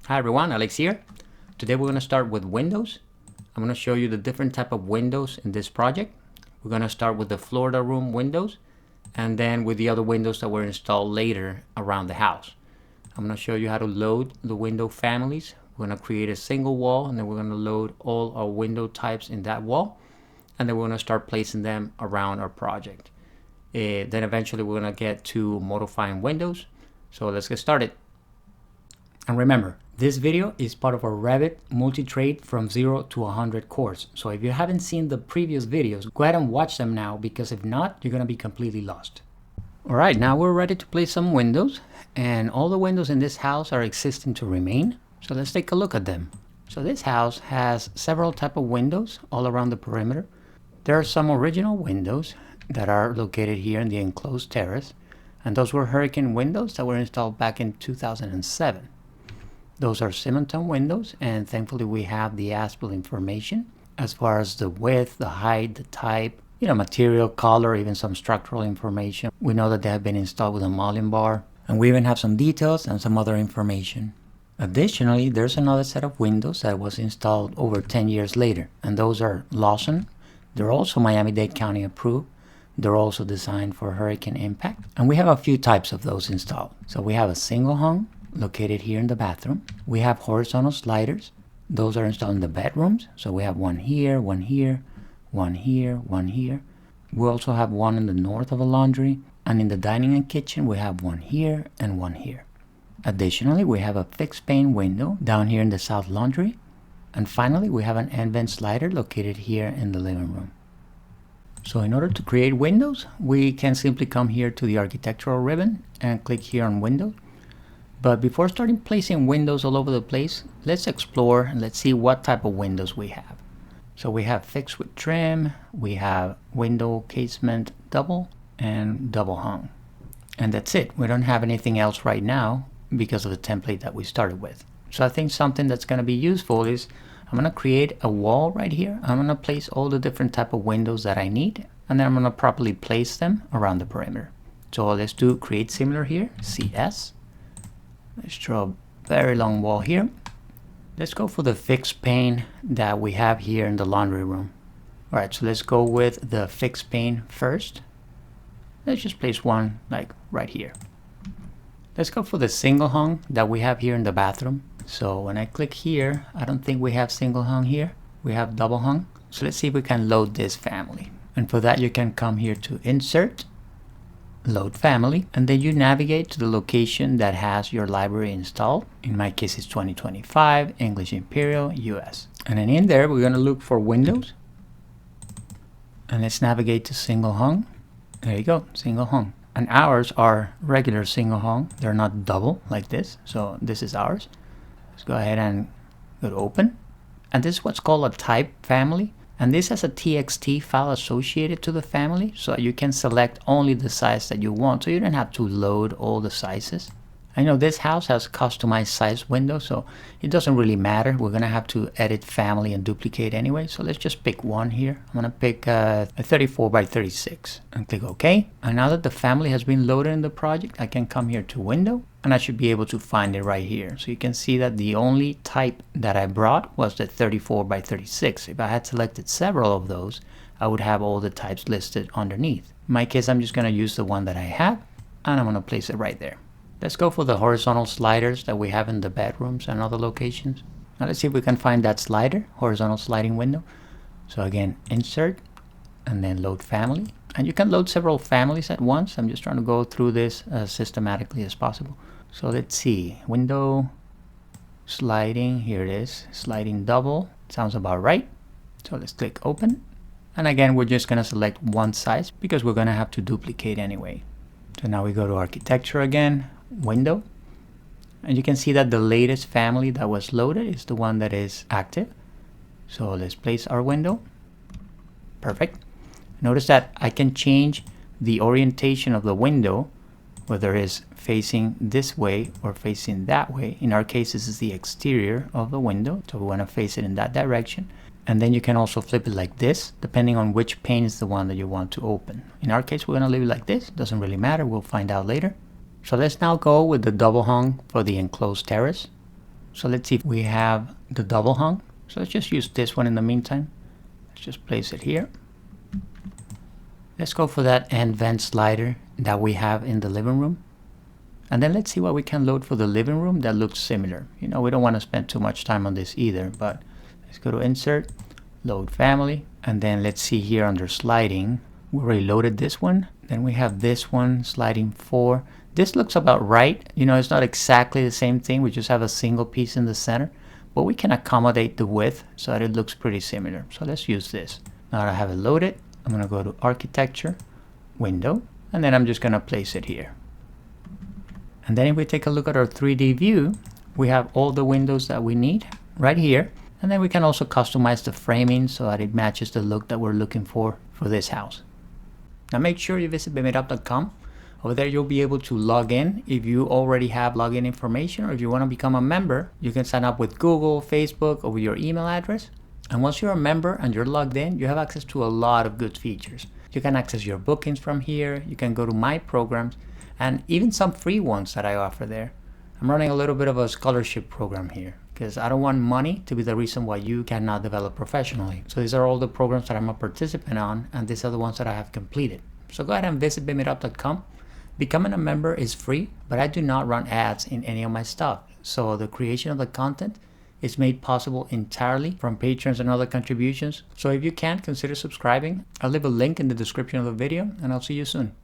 Hi everyone, Alex here. Today we're going to start with windows. I'm going to show you the different type of windows in this project. We're going to start with the Florida room windows and then with the other windows that were installed later around the house. I'm going to show you how to load the window families. We're going to create a single wall and then we're going to load all our window types in that wall, and then we're going to start placing them around our project. Then eventually we're going to get to modifying windows. So let's get started. And remember, this video is part of our Revit multi-trade from 0 to 100 course. So if you haven't seen the previous videos, go ahead and watch them now, because if not, you're going to be completely lost. All right, now we're ready to place some windows, and all the windows in this house are existing to remain. So let's take a look at them. So this house has several types of windows all around the perimeter. There are some original windows that are located here in the enclosed terrace, and those were hurricane windows that were installed back in 2007. Those are Simonton windows, and thankfully we have the as-built information as far as the width, the height, the type, material, color, even some structural information. We know that they have been installed with a mullion bar, and we even have some details and some other information. Additionally, there's another set of windows that was installed over 10 years later, and those are Lawson. They're also Miami-Dade County approved. They're also designed for hurricane impact, and we have a few types of those installed. So we have a single hung located here in the bathroom. We have horizontal sliders. Those are installed in the bedrooms. So we have one here, one here, one here, one here. We also have one in the north of the laundry, and in the dining and kitchen we have one here and one here. Additionally, we have a fixed pane window down here in the south laundry, and finally we have an end vent slider located here in the living room. So in order to create windows, we can simply come here to the architectural ribbon and click here on window. But before starting placing windows all over the place, let's explore and let's see what type of windows we have. So we have fixed with trim, we have window casement double, and double hung. And that's it. We don't have anything else right now because of the template that we started with. So I think something that's going to be useful is I'm going to create a wall right here. I'm going to place all the different type of windows that I need, and then I'm going to properly place them around the perimeter. So let's do create similar here, CS. Let's draw a very long wall here. Let's go for the fixed pane that we have here in the laundry room. All right, so let's go with the fixed pane first. Let's just place one like right here. Let's go for the single hung that we have here in the bathroom. So when I click here, I don't think we have single hung here. We have double hung. So let's see if we can load this family. And for that, you can come here to Insert, Load Family, and then you navigate to the location that has your library installed. In my case, it's 2025 English Imperial US. And then in there, we're going to look for Windows. And let's navigate to Single Hung. There you go, Single Hung. And ours are regular single hung. They're not double like this. So this is ours. Let's go ahead and go to Open. And this is what's called a type family. And this has a TXT file associated to the family, so you can select only the size that you want, so you don't have to load all the sizes. I know this house has customized size windows, so it doesn't really matter. We're going to have to edit family and duplicate anyway, so let's just pick one here. I'm going to pick a 34 by 36 and click OK. And now that the family has been loaded in the project, I can come here to Window, and I should be able to find it right here. So you can see that the only type that I brought was the 34 by 36. If I had selected several of those, I would have all the types listed underneath. In my case, I'm just going to use the one that I have, and I'm going to place it right there. Let's go for the horizontal sliders that we have in the bedrooms and other locations. Now let's see if we can find that slider, horizontal sliding window. So again, Insert, and then Load Family. And you can load several families at once. I'm just trying to go through this as systematically as possible. So let's see, window, sliding, here it is, sliding double, sounds about right. So let's click Open. And again, we're just gonna select one size because we're gonna have to duplicate anyway. So now we go to Architecture again, Window, and you can see that the latest family that was loaded is the one that is active. So let's place our window. Perfect. Notice that I can change the orientation of the window, whether it's facing this way or facing that way. In our case, this is the exterior of the window, so we want to face it in that direction. And then you can also flip it like this, depending on which pane is the one that you want to open. In our case, we're going to leave it like this. Doesn't really matter. We'll find out later. So let's now go with the double hung for the enclosed terrace. So let's see if we have the double hung. So let's just use this one in the meantime. Let's just place it here. Let's go for that end vent slider that we have in the living room. And then let's see what we can load for the living room that looks similar. You know, we don't want to spend too much time on this either, but let's go to insert, load family, and then let's see here under sliding. We already loaded this one. Then we have this one, sliding 4. This looks about right. You know, it's not exactly the same thing. We just have a single piece in the center, but we can accommodate the width so that it looks pretty similar. So let's use this. Now that I have it loaded, I'm going to go to architecture, window, and then I'm just going to place it here. And then if we take a look at our 3D view, we have all the windows that we need right here. And then we can also customize the framing so that it matches the look that we're looking for this house. Now make sure you visit BIMitUp.com. Over there you'll be able to log in if you already have login information, or if you want to become a member, you can sign up with Google, Facebook, or with your email address. And once you're a member and you're logged in, you have access to a lot of good features. You can access your bookings from here, you can go to my programs, and even some free ones that I offer there. I'm running a little bit of a scholarship program here because I don't want money to be the reason why you cannot develop professionally. So these are all the programs that I'm a participant on, and these are the ones that I have completed. So go ahead and visit BIMitUp.com. Becoming a member is free, but I do not run ads in any of my stuff. So the creation of the content is made possible entirely from patrons and other contributions. So if you can, consider subscribing. I'll leave a link in the description of the video, and I'll see you soon.